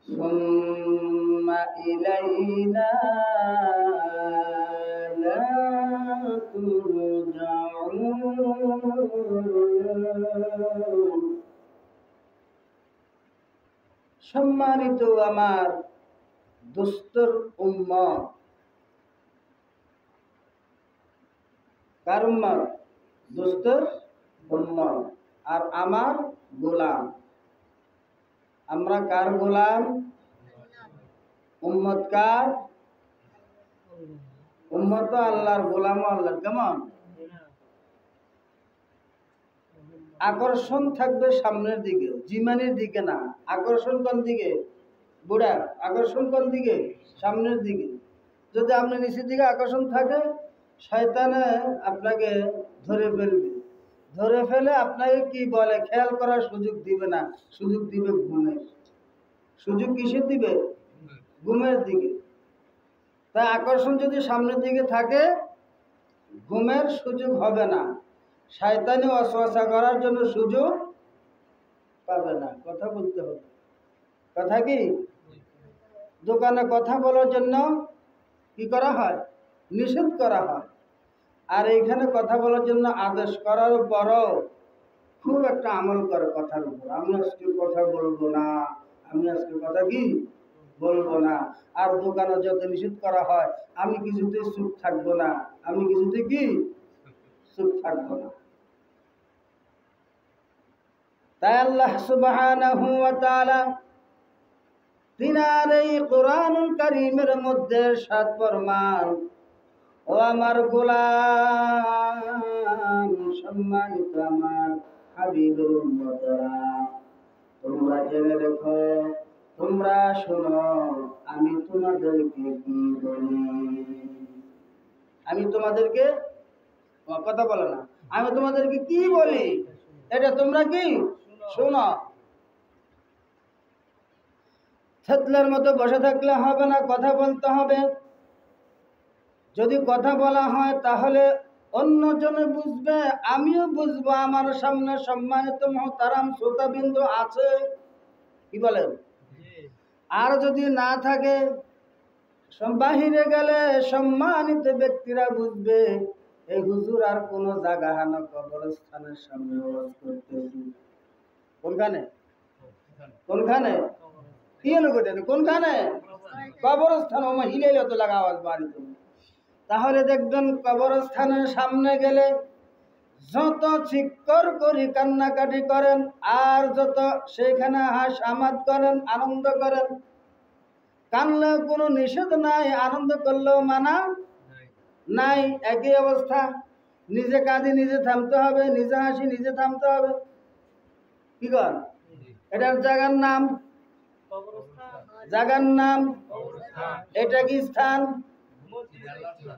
সুম্মা ইলাইনা লা তুরজাউন। সম্মানিত আমার দুস্তর উম্মত, কার উম্মত? দুস্তর উম্মত আর আমার গোলাম। আমরা কার গোলাম? উম্মত কার? উম্মত তো আল্লাহর, গোলাম আল্লাহর। কেমন আকর্ষণ থাকবে সামনের দিকে, জিমানির দিকে না। আকর্ষণ কোন দিকে? বুড়া আকর্ষণ কোন দিকে? সামনের দিকে। যদি আপনি নিচের দিকে আকর্ষণ থাকে, শয়তানে আপনাকে ধরে ফেলবে। ধরে ফেলে আপনাকে কি বলে খেয়াল করার সুযোগ দিবে না, সুযোগ দিবে ঘুমের। সুযোগ কিসের দিবে? ঘুমের দিকে। তাই আকর্ষণ যদি সামনের দিকে থাকে, ঘুমের সুযোগ হবে না, শয়তানি ওয়াসওয়াসা করার জন্য সুযোগ পাবে না। কথা বলতে হবে। কথা কি? দোকানে কথা বলার জন্য কি করা হয়? নিষেধ করা হয়। আর এইখানে কথা বলার জন্য আদেশ করার পরও খুব একটা আমল করে কথার উপর। আমি আজকে কথা বলবো না, আমি আজকে কথা কি বলবো না। আর দোকানে যত নিষেধ করা হয়, আমি কিছুতে চুপ থাকবো না, আমি কিছুতে কি চুপ থাকবো না। তাই আল্লাহ সুবহানাহু ওয়া তাআলা তিনার এই কোরআনুল কারীমের মধ্যে সাত ফরমান, ও আমার গোলাম, সম্মানিত আমার হাবিবের উম্মতরা, তোমরা জেনে রেখো, তোমরা শোনো, আমি তোমাদেরকে কি বলি। আমি তোমাদেরকে, কথা বলো না, আমি তোমাদেরকে কি বলি এটা তোমরা কি শোনো। থেতলার মতো বসে থাকলে হবে না, কথা বলতে হবে। যদি কথা বলা হয় তাহলে অন্যজনে বুঝবে, আমিও বুঝবো, আমার সামনে সম্মানিত মুহতারাম শ্রোতাবিন্দু আছে। কি বলেন? আর যদি না থাকে, বাহিরে গেলে সম্মানিত ব্যক্তিরা বুঝবে এই হুজুর আর কোন জায়গা হানা কবরস্থানের সামনে ওয়াজ করতেছি। কোনখানে? কোনখানে? কোনখানে? কবরস্থান। ও হিলেই তো লাগা আওয়াজ বাড়িতে। তাহলে দেখবেন কবরস্থানের সামনে গেলে যত চিৎকার করি, কান্নাকাটি করেন, আর যত সেখানে হাস আমাদ করেন, আনন্দ করেন, কানলেও কোনো নিষেধ নাই, আনন্দ করলেও মানা নাই, একই অবস্থা। নিজে কাঁদি নিজে থামতে হবে, নিজে হাসি নিজে থামতে হবে। কি কর? এটার জায়গার নাম, জায়গার নাম এটা কি স্থান?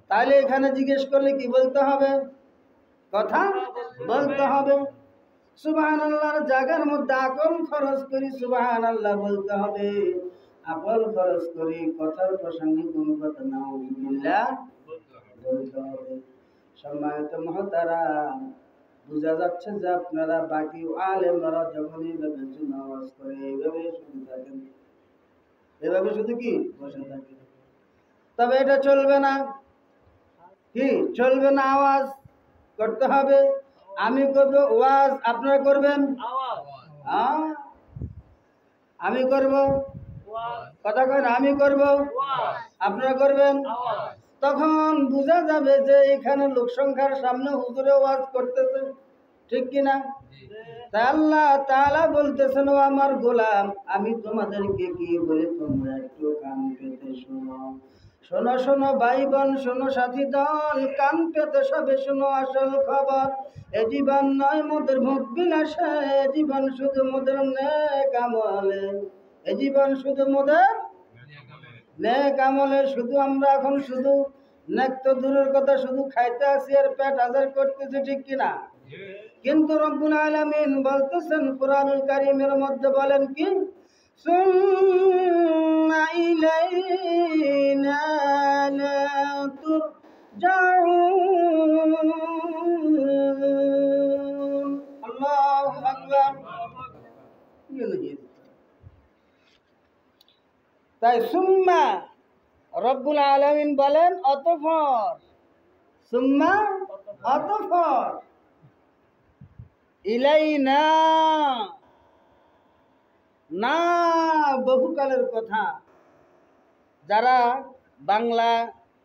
তাহলে এখানে জিজ্ঞেস করলে কি বলতে হবে? কথা বলতে হবে। সুবহানাল্লাহর জায়গার মধ্যে আকল খরচ করি সুবহানাল্লাহ বলতে হবে। আকল খরচ করি কথার প্রসঙ্গে কোন কথা নাউযুবিল্লাহ বলতে হবে। সম্মানিত মুহতারাম, বোঝা যাচ্ছে যে আপনারা বাকি আলেমরা যখন এইভাবে নামাজ করে এইভাবে শুনে থাকেন, এভাবে শুধু কি বসে থাকেন। তবে এটা চলবে না। কি চলবে না? আওয়াজ করতে হবে। আমি করবো ওয়াজ, আপনারা করবেন। আমি করব, কথা কয় না, আমি করব, আপনারা করবেন। তখন বোঝা যাবে যে এখানে লোক সংখ্যার সামনে হুজুরে ওয়াজ করতেছে, ঠিক কিনা? তাই আল্লাহ তাআলা বলতেছেন, ও আমার গোলাম, আমি তোমাদেরকে কি বলি তোমরা একটু কান পেতে শোনো। শোনো শোনো ভাই বোন, শোনো সাথী দল, কান পেতে সবে শোনো আসল খবর। এ জীবন নয় মোদের ভোগ বিলাসে, এ জীবন শুধু মোদের নেক আমলে, এ জীবন শুধু মোদের নেক আমলে। শুধু আমরা এখন শুধু নেক তো দূরের কথা, শুধু খাইতে আসি আর পেট হাজার করতেছি, ঠিক কিনা? কিন্তু রব্বুল আলামিন বলতেছেন কুরআনুল কারীমের মধ্যে, বলেন কি, সুম্মা ইলাইনা লা তুরজাউন। আল্লাহু আকবার। তাই সুম্মা রব্বুল আলামিন বলেন অতঃপর, সুম্মা অতঃপর, ইলাইনা না বহুকালের কথা। যারা বাংলা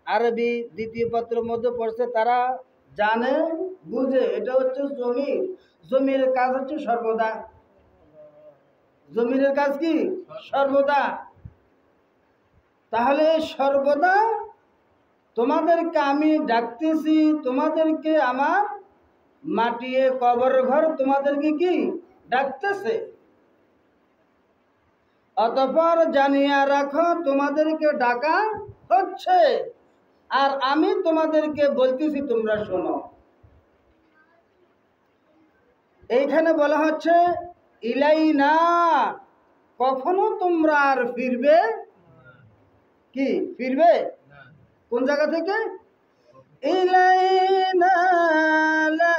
আরবি দ্বিতীয় পত্রের মধ্যে পড়ছে তারা জানে, বুঝে। এটা হচ্ছে জমির। জমির কাজ হচ্ছে সর্বদা। জমিরের কাজ কি? সর্বদা। তাহলে সর্বদা তোমাদেরকে আমি ডাকতেছি, তোমাদেরকে আমার মাটিয়ে কবর ঘর তোমাদেরকে কি ডাকতেছে। অতঃপর জানিয়া রাখো তোমাদেরকে ডাকা হচ্ছে, আর আমি তোমাদেরকে বলতেছি তোমরা শোনো। এইখানে বলা হচ্ছে ইলাইনা, কখনো তোমরা আর ফিরবে কি? ফিরবে কোন জায়গা থেকে? ইলাইনা লা।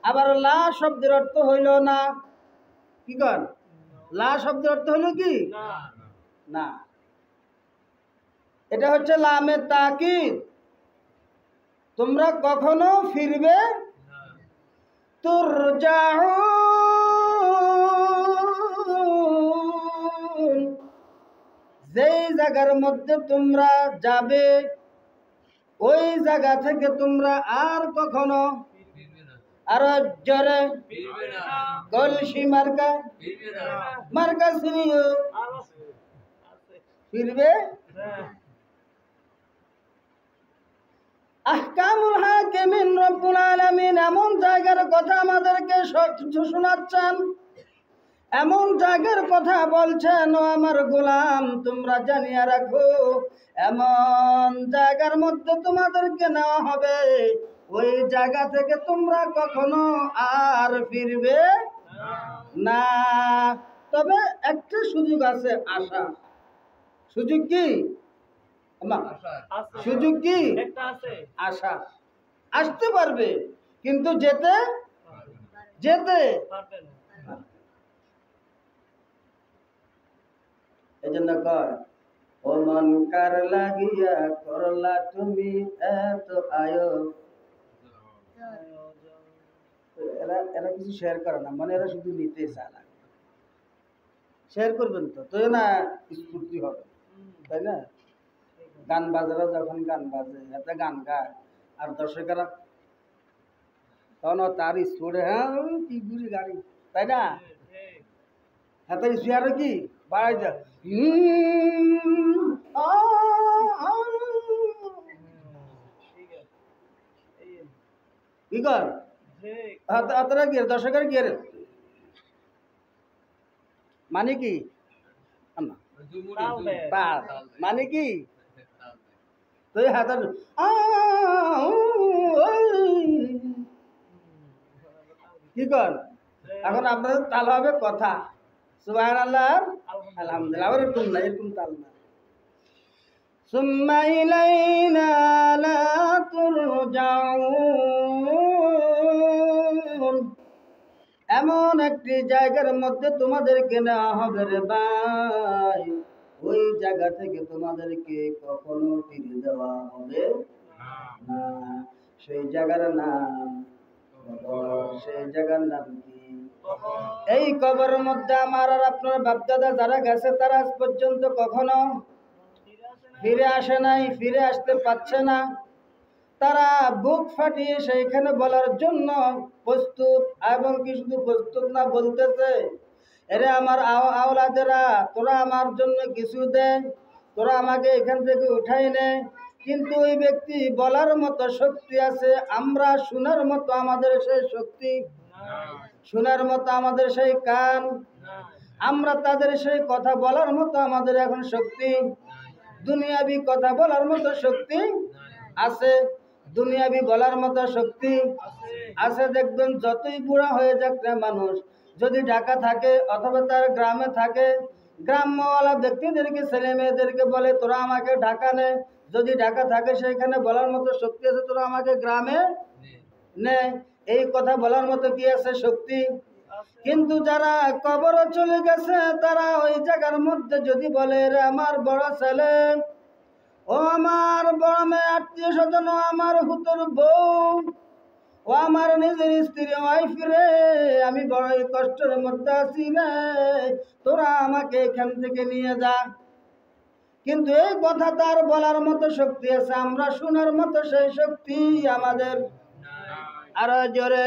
আবার লা শব্দের অর্থ হইল না। কি কর? লা শব্দের অর্থ হইল কি? না। এটা হচ্ছে লামে তাকিদ। তোমরা কখনো ফিরবে তুরজাউন, যেই জায়গার মধ্যে তোমরা যাবে ওই জায়গা থেকে তোমরা আর কখনো, আর জোরে কলসি মার্কা মার্কা শুনিও, ফিরবে। আহকামুল হাকিমিন রব্বুল আলামিন এমন জায়গার কথা আমাদেরকে শোনাচ্ছেন, এমন জায়গার কথা বলছেন, ও আমার গোলাম তোমরা জানিয়ে রাখো এমন জায়গার মধ্যে তোমাদেরকে নেওয়া হবে, ওই জায়গা থেকে তোমরা কখনো আর ফিরবে না। তবে একটা সুযোগ আছে, আশা। সুযোগ কি? সুযোগ কি? আশা। আসতে পারবে কিন্তু যেতে যেতে এই জন্য কয় ও মন কার লাগিয়া করলা তুমি এত আয়ো। এরা কিছু শেয়ার করে না, মানে এরা শুধু নিতে চায় না। শেয়ার করবেন তো না স্ফূর্তি হবে, তাই না? গান বাজারা যখন গান বাজে, এতে গান গায়, আর দর্শকেরা তখন তার স্পোর্টে হ্যাঁ কি বুঝি গাড়ি, তাই না? হ্যাঁ তার স্পিয়ারও কি বাড়াই যায়, কি কর আপনারা কি দর্শকের কি মানে কি? মানে কি? তো হাতের কি কর? এখন আপনাদের তাল হবে কথা সুবহানাল্লাহ আলহামদুলিল্লাহ। আবার এরকম না, এরকম তাল না। সুম্মা ইলাইনা লা তুরজাউন, এমন একটি জায়গার মধ্যে তোমাদেরকে নেওয়া হবে রে ভাই, ওই জায়গা থেকে তোমাদেরকে কখনো ফিরে দেওয়া হবে না। সেই জায়গার নাম কবর। সেই জায়গার নাম কি? এই কবরের মধ্যে আমার আর আপনার বাপদাদা যারা গেছে তারা আজ পর্যন্ত কখনো ফিরে আসে নাই, ফিরে আসতে পারছে না। তারা বুক ফাটিয়ে সেইখানে বলার জন্য প্রস্তুত, এবং কি শুধু প্রস্তুত না, বলতেছে এরে আমার আওলাদেরা তোরা আমার জন্য কিছু দে, তোরা আমাকে এখান থেকে উঠাই নে। কিন্তু ওই ব্যক্তি বলার মতো শক্তি আছে, আমরা শোনার মতো আমাদের সেই শক্তি, শোনার মতো আমাদের সেই কান, আমরা তাদের সেই কথা বলার মতো আমাদের এখন শক্তি, দুনিয়াবি কথা বলার মতো শক্তি আছে, দুনিয়াবি বলার মতো শক্তি আছে। দেখবেন যতই বুড়া হয়ে যাক না মানুষ, যদি ঢাকা থাকে অথবা তার গ্রামে থাকে, গ্রামওয়ালা ব্যক্তিদেরকে ছেলে মেয়েদেরকে বলে তোরা আমাকে ঢাকা নে। যদি ঢাকা থাকে সেখানে বলার মতো শক্তি আছে, তোরা আমাকে গ্রামে নে। এই কথা বলার মতো কি আছে? শক্তি কিন্তু যারা কবরে চলে গেছে তারা ওই জায়গার মধ্যে যদি বলে, রে আমার বড় ছেলে, ও আমার বড় মেয়ে, আত্মীয় স্বজন, ও আমার হুতুর বউ, ও আমার নিজের স্ত্রী, ওয়াইফ রে, আমি বড়ই কষ্টের মধ্যে আছি রে, তোরা আমাকে এখান থেকে নিয়ে যা। কিন্তু এই কথা তার বলার মতো শক্তি আছে, আমরা শোনার মতো সেই শক্তি আমাদের আরো জোরে।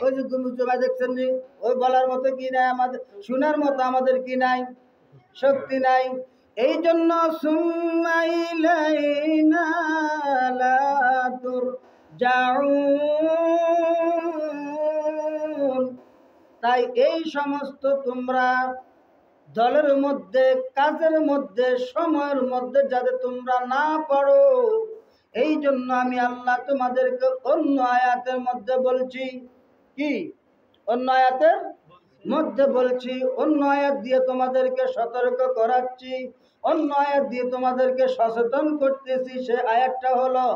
ওই যে গুমুচুবা দেখছেন নি, ওই বলার মতো কি নাই আমাদের, শোনার মতো আমাদের কি নাই, শক্তি নাই। এই জন্য সুম্মাইলাইনা লা তুরজাউন, তাই এই সমস্ত তোমরা দলের মধ্যে, কাজের মধ্যে, সময়ের মধ্যে যাতে তোমরা না পড়ো, এই জন্য আমি আল্লাহ তোমাদেরকে অন্য আয়াতের মধ্যে বলছি। কি অন্য আয়াতের মধ্যে বলছি? অন্য আয়াত দিয়ে তোমাদেরকে সতর্ক করাচ্ছি, অন্য আয়াত দিয়ে তোমাদেরকে সচেতন করতেছি। সে আয়াতটা হলো,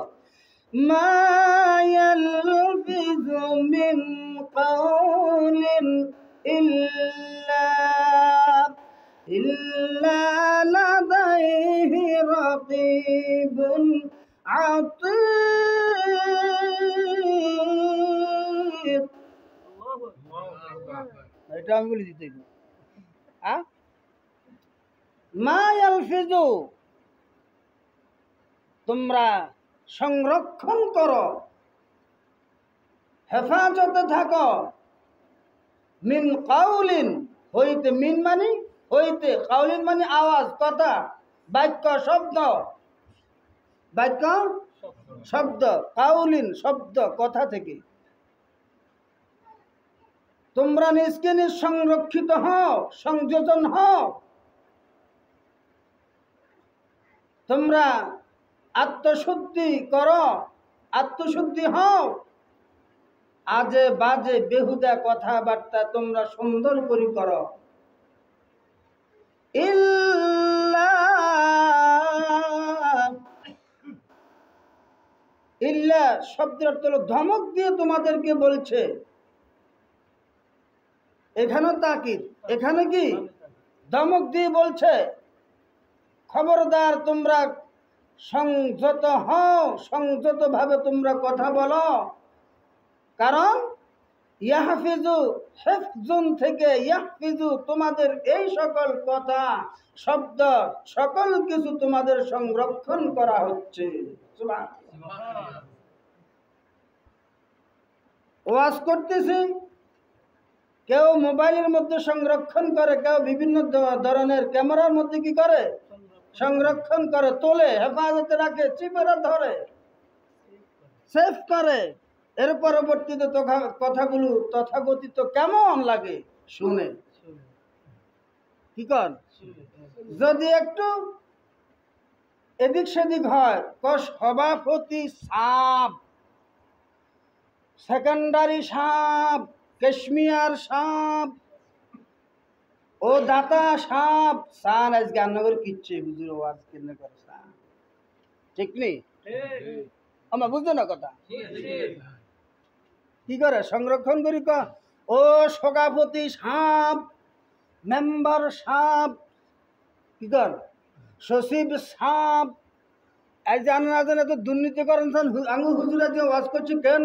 মা ইয়ালফিযু মিন কাওলিন ইল্লা লাদাইহি রাকীবুন আতীদ। এটা আমি বলে দিতে, মা ইয়ালফিযু, তোমরা সংরক্ষণ করো, হেফাজতে থাকো, মিন কাউলিন, হইতে, মিন মানে হইতে, কাউলিন মানে আওয়াজ, কথা, বাক্য, শব্দ, বাক্য, শব্দ, কাউলিন শব্দ, কথা থেকে তোমরা নিজকে নিজ সংরক্ষিত হও, সংযোজন হও, তোমরা আত্মশুদ্ধি করো, আত্মশুদ্ধি হও। আজে বাজে বেহুদা কথাবার্তা তোমরা সুন্দর করে করো। ইল্লা শব্দের অর্থ হলো ধমক দিয়ে তোমাদেরকে বলছে। এখানে তাকিদ, এখানে কি ধমক দিয়ে বলছে, খবরদার তোমরা সংযত হও, সংযত ভাবে তোমরা কথা বলো। কারণ ইয়াহফিজু, হিফজুন থেকে ইয়াহফিজু, তোমাদের এই সকল কথা, শব্দ, সকল কিছু তোমাদের সংরক্ষণ করা হচ্ছে। ওয়াজ করতেছি, কেউ মোবাইলের মধ্যে সংরক্ষণ করে, কেউ বিভিন্ন ধরনের ক্যামেরার মধ্যে কি করে, সংরক্ষণ করে, তোলে, হেফাজতে রাখে, চিপেরা ধরে, সেভ করে। এর পরবর্তীতে কথাগুলো তথাকথিত কেমন লাগে শুনে, কি কর, যদি একটু এদিক সেদিক হয়, সভাপতি সাপ, সেকেন্ডারি সাপ, কাশ্মীর সাপ, ও দাতা সাপ, সান আজকে রান্নাঘর কিচ্ছে বুঝলো, ওয়াজ কেন করে সান, ঠিক নেই? আমরা বুঝতো না কথা, কি করে সংরক্ষণ করি, ও সভাপতি সাপ, মেম্বার সাপ, কি কর, সচিব সাপ, এই যে আনা জানে তো দুর্নীতি করেন, আঙুল হুজুরা দিয়ে ওয়াজ করছি, কেন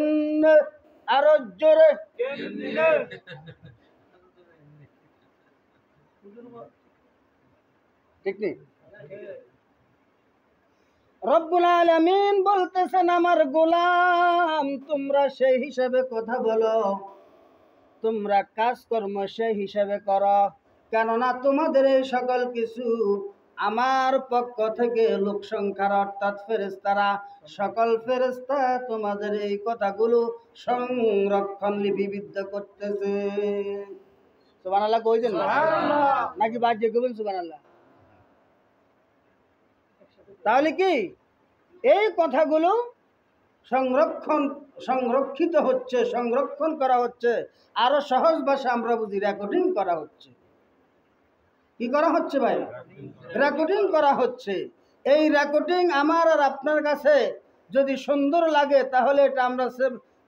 আরো জোরে, ঠিক নেই? রব্বুল আলামিন বলতেছেন, আমার গোলাম তোমরা সেই হিসাবে কথা বলো, তোমরা কাজকর্ম সেই হিসাবে করো, কেননা তোমাদের এই সকল কিছু আমার পক্ষ থেকে লোক সংখ্যার অর্থাৎ ফেরেশতারা, সকল ফেরেশতা তোমাদের এই কথাগুলো সংরক্ষণ লিপিবদ্ধ করতেছে। সুবহানাল্লাহ কইছেন না নাকি বাজে কইবেন সুবহানাল্লাহ? তাহলে কি এই কথাগুলো সংরক্ষিত হচ্ছে, সংরক্ষণ করা হচ্ছে। আরো সহজ ভাষা আমরা বুঝি, রেকর্ডিং করা হচ্ছে। কি করা হচ্ছে ভাই? রেকর্ডিং করা হচ্ছে। এই রেকর্ডিং আমার আর আপনার কাছে যদি সুন্দর লাগে তাহলে এটা আমরা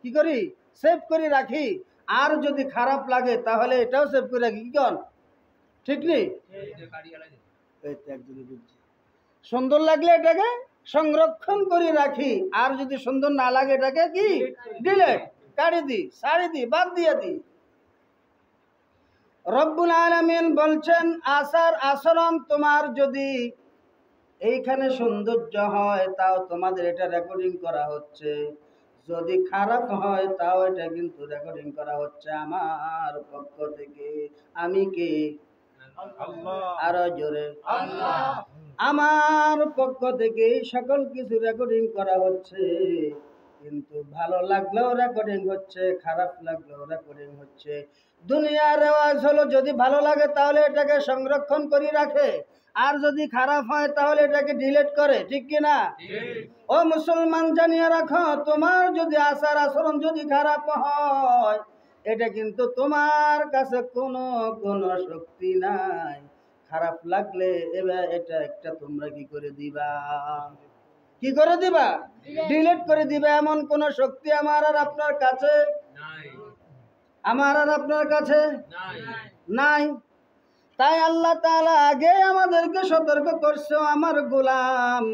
কি করি, সেভ করে রাখি। আর যদি খারাপ লাগে তাহলে এটাও সেভ করে রাখি, কি কন? ঠিক নেই? এই তো একজনই বুঝছি। সুন্দর লাগলে এটাকে সংরক্ষণ করে রাখি, আর যদি সুন্দর না লাগে এটাকে কি ডিলেট, কাটি দি, ছাড়ি দি, বাদ দিয়ে দি। রব্বুল আলামিন বলছেন আচার আচরণ তোমার যদি এইখানে সৌন্দর্য হয় তাও তোমাদের এটা রেকর্ডিং করা হচ্ছে, যদি খারাপ হয় তাও এটা কিন্তু রেকর্ডিং করা হচ্ছে আমার পক্ষ থেকে। আমি কে? আরো জোরে, আমার পক্ষ থেকে সকল কিছু রেকর্ডিং করা হচ্ছে। কিন্তু ভালো লাগলেও রেকর্ডিং হচ্ছে, খারাপ লাগলেও রেকর্ডিং হচ্ছে। দুনিয়ার রেওয়াজ হলো যদি ভালো লাগে তাহলে এটাকে সংরক্ষণ করে রাখে, আর যদি খারাপ হয় তাহলে এটাকে ডিলিট করে, ঠিক কি না? ও মুসলমান, জানিয়ে রাখো, তোমার যদি আচার আচরণ যদি খারাপ হয় এটা কিন্তু তোমার কাছে কোনো শক্তি নাই। খারাপ লাগলে এবার এটা একটা তোমরা কি করে দিবা? কি করে দিবা? ডিলিট করে দিবা। এমন কোন শক্তি আমার আর আপনার কাছে নাই, আমার আর আপনার কাছে নাই। তাই আল্লাহ তাআলা আগে আমাদেরকে সতর্ক করছে, আমার গোলাম,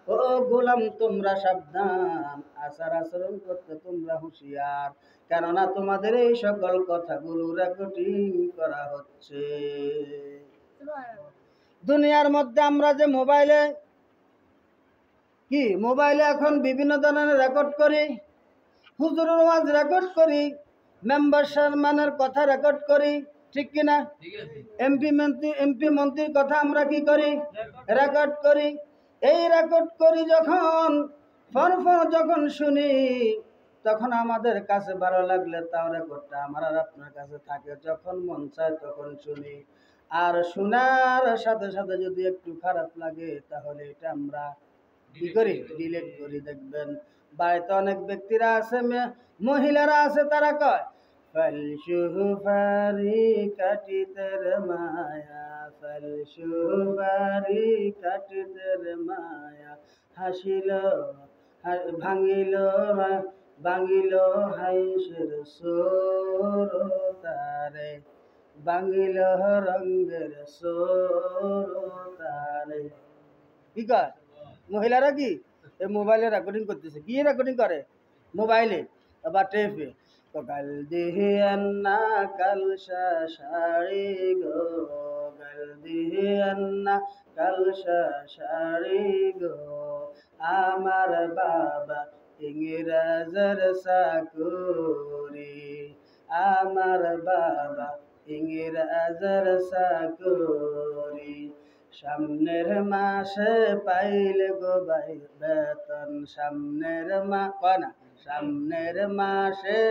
ও গোলাম তোমরা সাবধান, আচার আচরণ করতে তোমরা হুঁশিয়ার, কেননা তোমাদের এই সকল কথাগুলো রেকর্ডিং করা হচ্ছে। দুনিয়ার মধ্যে আমরা যে মোবাইলে এখন বিভিন্ন ধরনের রেকর্ড করি, হুজুরের ওয়াজ রেকর্ড করি, মেম্বার সারমানের কথা রেকর্ড করি, ঠিক কিনা? এমপি মন্ত্রীর কথা আমরা কি করি? রেকর্ড করি। এই রেকর্ড করি যখন যখন শুনি তখন আমাদের কাছে ভালো লাগলে তাও রেকর্ডটা আমার আর আপনার কাছে থাকে, যখন মন চায় তখন শুনি। আর শোনার সাথে সাথে যদি একটু খারাপ লাগে তাহলে এটা আমরা কি করি? ডিলিট করি। দেখবেন বাড়িতে অনেক ব্যক্তিরা আছে, মহিলারা আছে, তারা কয় ফলসুপারি কাটিতের মায়া, ফলসুপারি কাটিতের মায়া, হাসিল ভাঙিল হাইসের সোর তারে, ভাঙিল রঙের সোর তারে। কি কয়? মহিলারা কি এই মোবাইলে রেকর্ডিং করতেছে। কি রেকর্ডিং করে? মোবাইলে বা টেপে। কাল দিহি আন্না কাল শাড়ি গো, কাল দিহি আন্না কাল শাড়ি গো, আমার বাবা ইংরেজের চাকরি, আমার বাবা ইংরেজের চাকরি, সামনের মাসে পাইলে গো ভাই বেতন, সামনের সামনের মাসে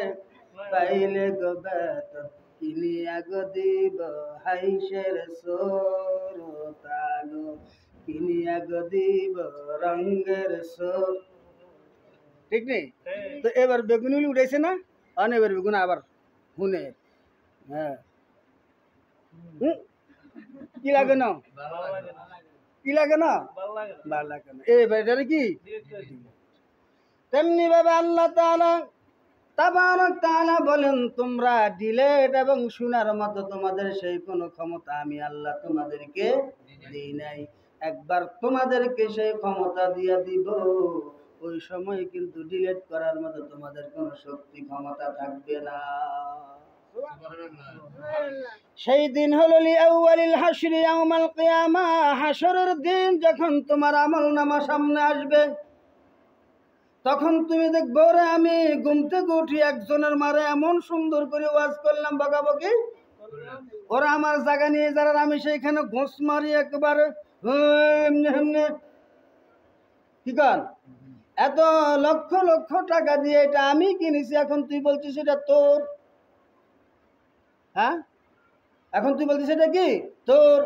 পাইলে গো বেতন, কিনিয়া গো দিব হাইসের সোরতা গো, কিনিয়া গো দিব রঙের সোর। ঠিক নেই? তো এবার বেগুন উঠেছে না, এবার বেগুন আবার হুনে। হ্যাঁ, কি লাগে না? কি লাগে না? ভালো লাগে না। এবার কি তেমনি ভাবে আল্লাহ তাবারক তাআলা বলেন, তোমরা ডিলেট এবং শোনার মতো তোমাদের সেই কোনো ক্ষমতা আমি আল্লাহ তোমাদেরকে দিই নাই। একবার তোমাদেরকে সেই ক্ষমতা দিয়া দিব, ওই সময় কিন্তু ডিলেট করার মতো তোমাদের কোনো শক্তি ক্ষমতা থাকবে না। সেই দিন হলো লিআউয়ালিল হাশরি ইয়াউমাল কিয়ামা, হাশরের দিন যখন তোমার আমলনামা সামনে আসবে তখন তুমি দেখবো রে আমি ঘুম থেকে উঠি একজনের মারে এমন সুন্দর করে ওয়াজ করলাম, বকাবকি ওরা আমার জায়গা নিয়ে যারা, আমি সেইখানে ঘোষ মারি একেবারে এমনি কি কর, এত লক্ষ লক্ষ টাকা দিয়ে এটা আমি কিনেছি, এখন তুই বলছিস এটা তোর। হ্যাঁ, এখন তুই বলছিস এটা কি তোর।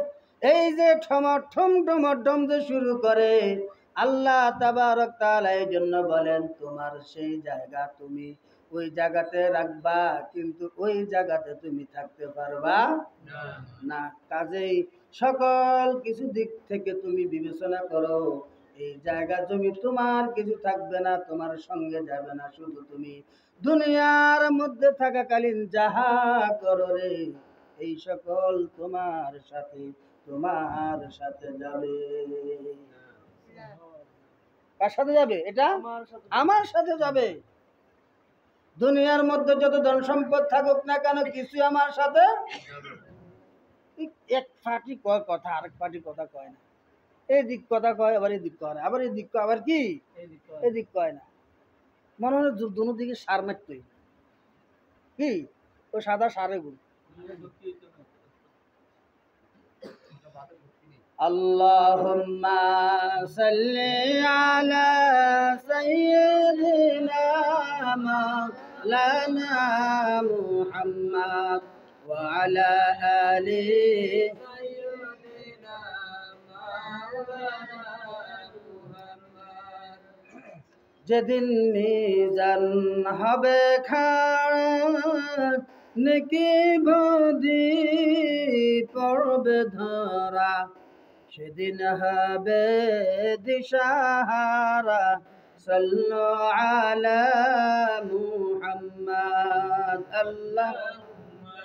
এই যে ঠমাঠম যে শুরু করে আল্লাহ তাবারক তাআলা এই জন্য বলেন তোমার সেই জায়গা তুমি ওই জায়গাতে রাখবা, কিন্তু ওই জায়গাতে তুমি থাকতে পারবা না। কাজেই সকল কিছু দিক থেকে তুমি বিবেচনা করো, এই জায়গা জমি তোমার কিছু থাকবে না, তোমার সঙ্গে যাবে না, শুধু তুমি দুনিয়ার মধ্যে থাকাকালীন যাহা করো রে, এই সকল তোমার সাথে যাবে। কার সাথে যাবে? এটা আমার সাথে যাবে। দুনিয়ার মধ্যে যত ধন সম্পদ থাকুক না কেন, কিছু আমার সাথে। এক পার্টি কয় কথা, আরেক পার্টি কথা কয় না। এই দিক কথা কয়, আবার এই দিক কয় না, আবার এই দিক কয়, আবার কি এই দিক কয় না। মনে হয় দুনো দিকে সার মারতে কি ওই সাদা সারে গুলো। আল্লাহুম্মা সাল্লি আলা সাইয়্যিদিনা মাওলানা মুহাম্মদ ওয়া আলা আলিহি সাইয়্যিদিনা মাওলানা মুহাম্মদ। যেদিন মিজান হবে খাড়া, নেকি বদি পড়বে ধরা, সেদিন হবে দিশাহারা, সাল্লু আলা মুহাম্মদ। আল্লাহুম্মা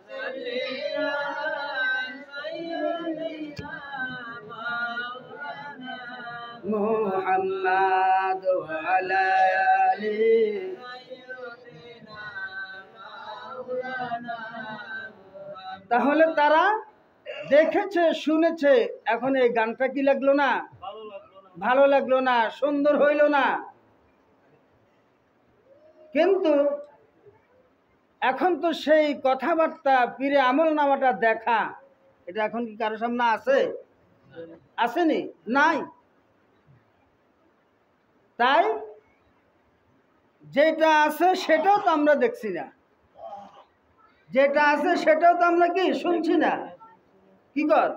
সাল্লি আলা সাইয়্যিদিনা মাওলানা মুহাম্মদ ওয়া আলা আলিহি সাইয়্যিদিনা মাওলানা। তাহলে তারা দেখেছে, শুনেছে, এখন এই গানটা কি লাগলো না? ভালো লাগলো না, সুন্দর হইল না। কিন্তু এখন তো সেই কথাবার্তা, পীরে আমল নামাটা দেখা, এটা এখন কি কারো সামনে আছে? আসেনি? নাই। তাই যেটা আছে সেটাও তো আমরা দেখছি না, যেটা আছে সেটাও তো আমরা কি শুনছি না। কি কর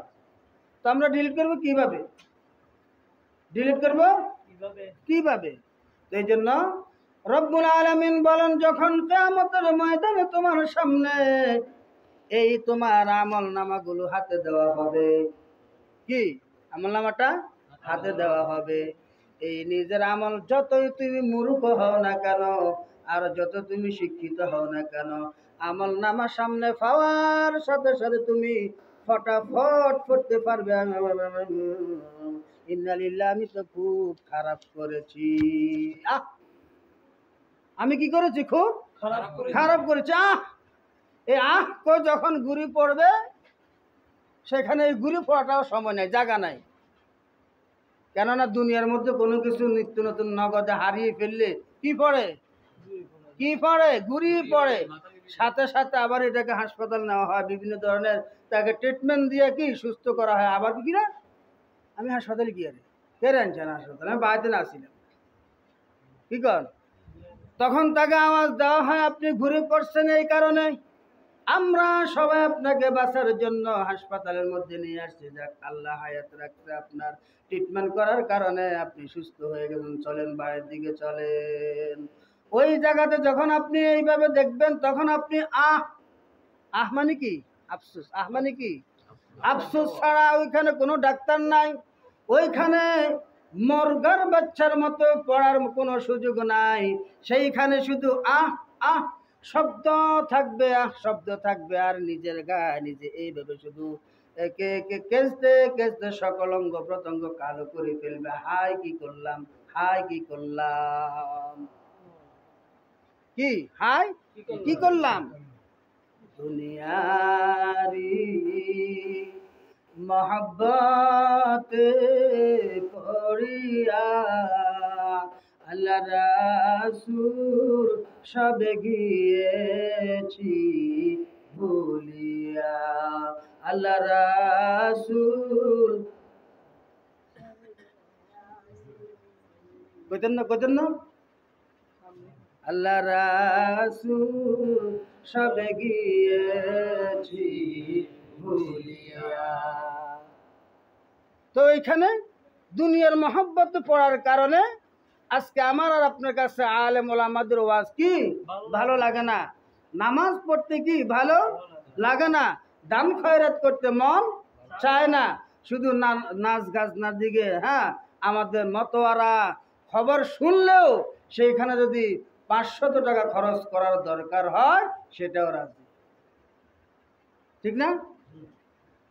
তো আমরা ডিলিট করবো কিভাবে? ডিলিট করবো কিভাবে? এই জন্য রব্বুল আলামিন বলেন, যখন কিয়ামতের ময়দানে তোমার সামনে এই তোমার আমল নামাগুলো হাতে দেওয়া হবে, কি আমল নামাটা হাতে দেওয়া হবে, এই নিজের আমল যতই তুমি মূর্খ হও না কেন, আর যত তুমি শিক্ষিত হও না কেন, আমল নামা সামনে পাওয়ার সাথে সাথে তুমি ফটাফট পড়তে পারবে, ইন্নালিল্লাহ, আমি তো খুব খারাপ করেছি। আমি কি করেছি? খুব খারাপ করেছি। এই যখন ঘুরি পড়বে, সেখানে এই ঘুরি পড়াটাও সময় নেই, জায়গা নাই। কেননা দুনিয়ার মধ্যে কোনো কিছু নিত্য নতুন নগদে হারিয়ে ফেললে কি পড়ে? ঘুরিয়ে পড়ে। সাথে সাথে আবার এটাকে হাসপাতাল নেওয়া হয়, বিভিন্ন ধরনের তাকে ট্রিটমেন্ট দিয়ে কি সুস্থ করা হয়। আবার কি না, আমি হাসপাতালে গিয়ে কে আনছেন হাসপাতালে, আমি বাড়িতে না ছিলাম, কি কর? তখন তাকে আওয়াজ দেওয়া হয়, আপনি ঘুরে পড়ছেন এই কারণে আমরা সবাই আপনাকে বাঁচার জন্য হাসপাতালের মধ্যে নিয়ে আসছি। যাক, আল্লাহ হায়াত রাখতে আপনার ট্রিটমেন্ট করার কারণে আপনি সুস্থ হয়ে গেলেন, চলেন বাড়ির দিকে চলেন। ওই জায়গাতে যখন আপনি এইভাবে দেখবেন, তখন আপনি মানে কি আফসোস, মানে কি আফসোস ছাড়া ওইখানে কোনো ডাক্তার নাই, ওইখানে মর্গার বাচ্চার মতো পড়ার কোনো সুযোগ নাই। সেইখানে শুধু শব্দ থাকবে, শব্দ থাকবে, আর নিজের গায়ে নিজে এইভাবে শুধু একে একে কেঁচতে কেঁচতে সকল অঙ্গ প্রত্যঙ্গ কালো করে ফেলবে। হাই কি করলাম, হাই কি করলাম, কি হাই কি করলাম। দুনিয়ারি মহব্বতে পড়িয়া আল্লাহ রাসূল সবে গিয়েছি ভুলিয়া, আল্লাহ রাসূল কইতেন না আল্লাহ রাসূল সবে গিয়েছি ভুলিয়া। তো এইখানে দুনিয়ার মহব্বত পড়ার কারণে আজকে আমার আর আপনার কাছে আলেম ওলামাদের ওয়াজ কি ভালো লাগে না, নামাজ পড়তে কি ভালো লাগে না, দান খয়রাত করতে মন চায় না, শুধু নাচ গাছনার দিকে আমাদের মতোয়ারা খবর শুনলেও সেইখানে যদি 500 টাকা খরচ করার দরকার হয় সেটাও রাজি, ঠিক না?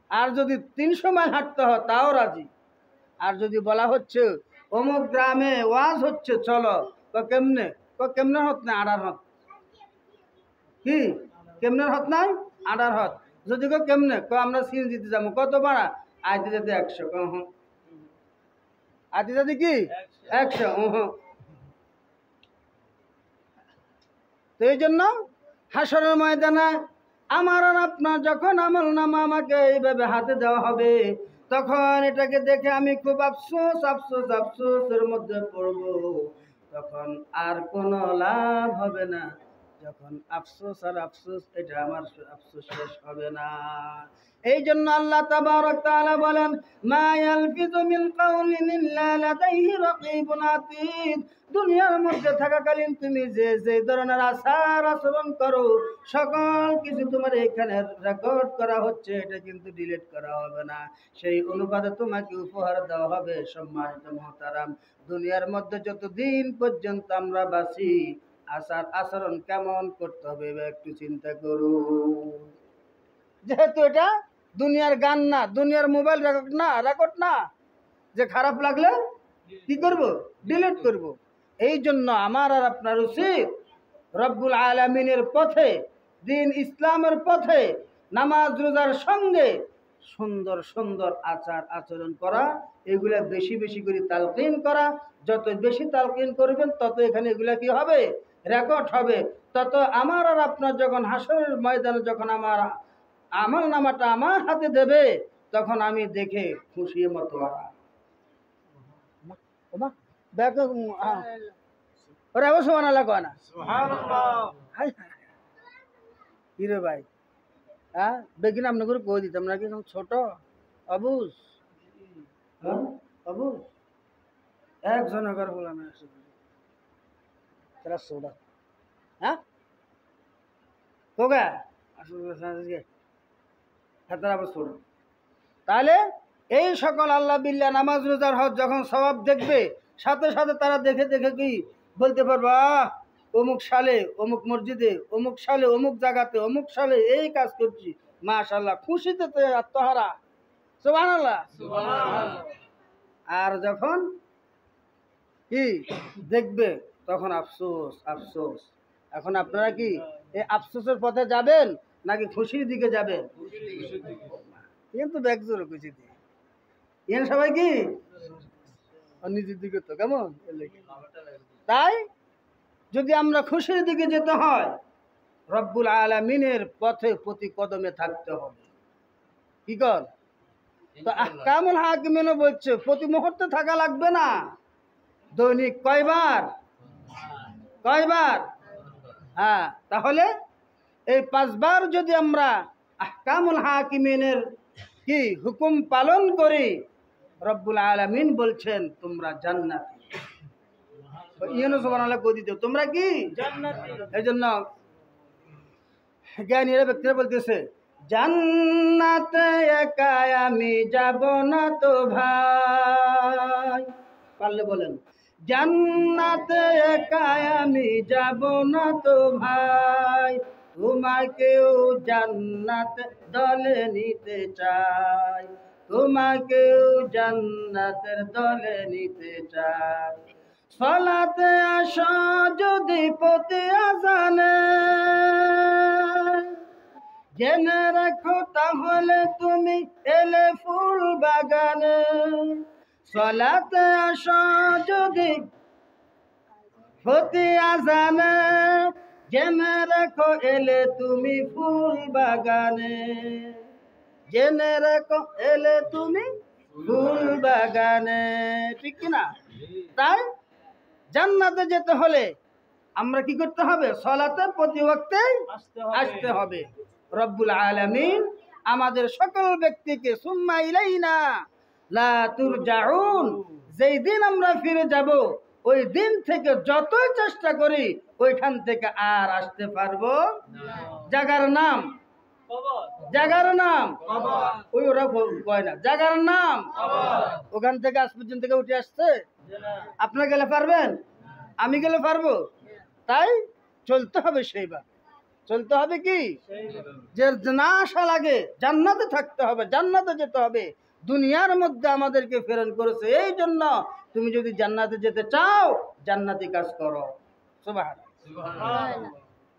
আর যদি 300 মাইল হাঁটতে হয় তাও রাজি। আর যদি বলা হচ্ছে অমুক গ্রামে ওয়াজ হচ্ছে চলো, কেমনে? কেমনে হত না আড়ার হত, কি কেমনে হত নাই আড়ার হত। যদি কেমনে আমরা সিএনজিতে যাবো, কত ভাড়া? আইতে যেতে 100। আইতে যেতে কি 100? তো এই জন্য হাসরের ময়দানে আমার আর আপনার যখন আমলনামা আমাকে এইভাবে হাতে দেওয়া হবে, তখন এটাকে দেখে আমি খুব আফসোসের মধ্যে পড়ব। তখন আর কোনো লাভ হবে না। যখন আফসোস আর আফসোস, এটা আমার আফসোস শেষ হবে না। এই জন্য আল্লাহ তাবারক তাআলা বলেন, মা ইয়ালফিযু মিন কাওলিন ইল্লা লাদাইহি রাকীবুন আতীদ। দুনিয়ার মধ্যে থাকাকালীন তুমি যে ধরনের আচার আচরণ করো, সকল কিছু তোমার এখানে রেকর্ড করা হচ্ছে, এটা কিন্তু ডিলিট করা হবে না। সেই অনুপাতে তোমাকে উপহার দেওয়া হবে। সম্মানিত মুহতারাম, দুনিয়ার মধ্যে যতদিন পর্যন্ত আমরা বাঁচি, আচার আচরণ কেমন করতে হবে একটু চিন্তা করুন। যেহেতু এটা দুনিয়ার গান না, দুনিয়ার মোবাইল রেকর্ড না, যে খারাপ লাগলে কি করব? ডিলিট করব। এই জন্য আমার আর আপনার উচিত রব্বুল আলামিনের পথে, দিন ইসলামের পথে, নামাজ রোজার সঙ্গে সুন্দর সুন্দর আচার আচরণ করা, এগুলা বেশি বেশি করে তালকিন করা। যত বেশি তালকিন করবেন তত এখানে এগুলা কি হবে? রেকর্ড হবে। তত আমার আর আপনার যখন হাসরের ময়দানে যখন আমার আমল নামাটা আমার হাতে দেবে, তখন আমি দেখে খুশি মতো কিরে ভাই, হ্যাঁ বেগিন আপনার করে কই দিতাম নাকি ছোট অবুজ, অবুজ একজন বললাম সোডা, হ্যাঁ কোগা তাহলে এই সকল আল্লাহ বিল্লাহ নামাজ রোজার হজ যখন সওয়াব দেখবে, সাথে সাথে তারা দেখে দেখে কি বলতে পারবা, অমুক সালে অমুক মসজিদে, অমুক সালে অমুক জায়গাতে, অমুক সালে এই কাজ করছি, মাশাআল্লাহ, খুশিতে তো আত্মহারা, সুবহানাল্লাহ। আর যখন কি দেখবে তখন আফসোস আফসোস। এখন আপনারা কি এই আফসোসের পথে যাবেন নাকি খুশির দিকে যাবেন? কিন্তু ব্যাগজোর খুশি দিয়ে ইয়েন সবাই কি নিজের দিকে তো কেমন। তাই যদি আমরা খুশির দিকে যেতে হয়, রব্বুল আলামিনের পথে প্রতি কদমে থাকতে হবে। কি কর? তো আহকামুল হাকিমিনও বলছে প্রতি মুহূর্তে থাকা লাগবে না, দৈনিক কয়বার? হ্যাঁ, তাহলে এই 5 বার যদি আমরা আহকামুল হাকিমিনের কি হুকুম পালন করি, রব্বুল আলামিন বলছেন তোমরা জান্নাতি। ইয়েনো সুবহানাল্লাহ কই দিতে, তোমরা কি জান্নাতি। এই জন্য জ্ঞানীরা ব্যক্তিরা বলতেছে, জান্নাতে একা আমি যাব না তো ভাই। পারলে বলেন, জান্নাতে একা আমি যাব না তো ভাই, তোমাকেও জান্নাতে দলে নিতে চাই, তোমাকেও জান্নাতের দলে নিতে চাই। সালাতে আসো যদি প্রতি আযানে, জেনে রাখো তাহলে তুমি এলে ফুল বাগানে। সালাতে আসো যদি প্রতি আযানে, জেনে রাখো এলে তুমি ফুল বাগানে, জেনে রাখো এলে তুমি ফুল বাগানে। ঠিক কিনা? তাই জান্নাতে যেতে হলে আমরা কি করতে হবে? সালাতে প্রতি ওয়াক্তে আসতে হবে। রব্বুল আলামিন আমাদের সকল ব্যক্তিকে সুম্মা ইলাইনা লা তুরজাউন, যেই দিন আমরা ফিরে যাব ওই দিন থেকে যতই চেষ্টা করি ওইখান থেকে আর আসতে পারবো না। জায়গার নাম, জায়গার নাম ওই ওরা কয় না, জায়গার নাম ওখান থেকে আজ পর্যন্ত উঠে আসছে। আপনারা গেলে পারবেন? আমি গেলে পারবো? তাই চলতে হবে সেইবার, চলতে হবে কি যে না আশা লাগে, জান্নাতে থাকতে হবে, জান্নাতে যেতে হবে। দুনিয়ার মধ্যে আমাদেরকে প্রেরণ করেছে এই জন্য, তুমি যদি জান্নাতে যেতে চাও জান্নাতি কাজ করো। সুবহানাল্লাহ।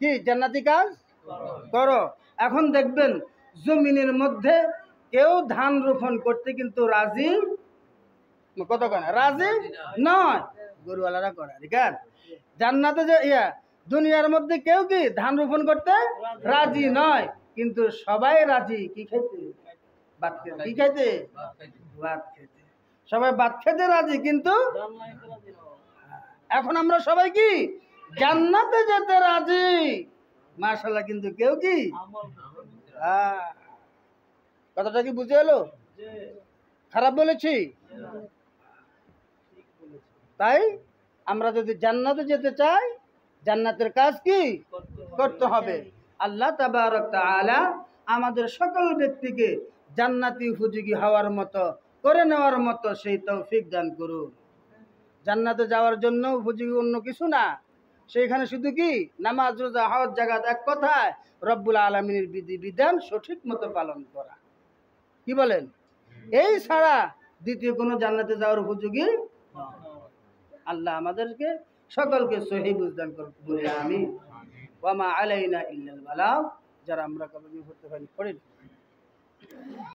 কি জান্নাতি কাজ করো। এখন দেখবেন জমিনের মধ্যে কেউ ধান রোপণ করতে কিন্তু রাজি, কত কেন রাজি নয়, গরুওয়ালারা করে। ঠিক আছে, জান্নাতে যে দুনিয়ার মধ্যে কেউ কি ধান রোপণ করতে রাজি নয়, কিন্তু সবাই রাজি কি খেতে, ভাত খেতে। কি খাইতে? ভাত খেতে। সবাই ভাত খেতে রাজি, কিন্তু এখন আমরা সবাই কি জান্নাতে যেতে রাজি, মাশাআল্লাহ, কিন্তু কেউ কি কথাটা কি বুঝে এলো? খারাপ বলেছি? তাই আমরা যদি জান্নাতে যেতে চাই, জান্নাতের কাজ কি করতে হবে। আল্লাহ তাবারক তাআলা আমাদের সকল ব্যক্তিকে জান্নাতি উপযোগী হওয়ার মতো করে নেওয়ার মতো সেই তৌফিক দান করুন। জান্নাতে যাওয়ার জন্য উপযোগী অন্য কিছু না, সেইখানে শুধু কি নামাজ, রোজা, হজ, যাকাত, এক কথায় রব্বুল আলামিনের বিধি বিধান সঠিক মতো পালন করা। কি বলেন? এই ছাড়া দ্বিতীয় কোনো জান্নাতে যাওয়ার উপযোগী। আল্লাহ আমাদেরকে সকলকে সহি বুঝদান করুন, বলে আমি ওয়া মা আলাইনা ইল্লাল বালাগ। যারা আমরা কবি করতে পারি পড়েন।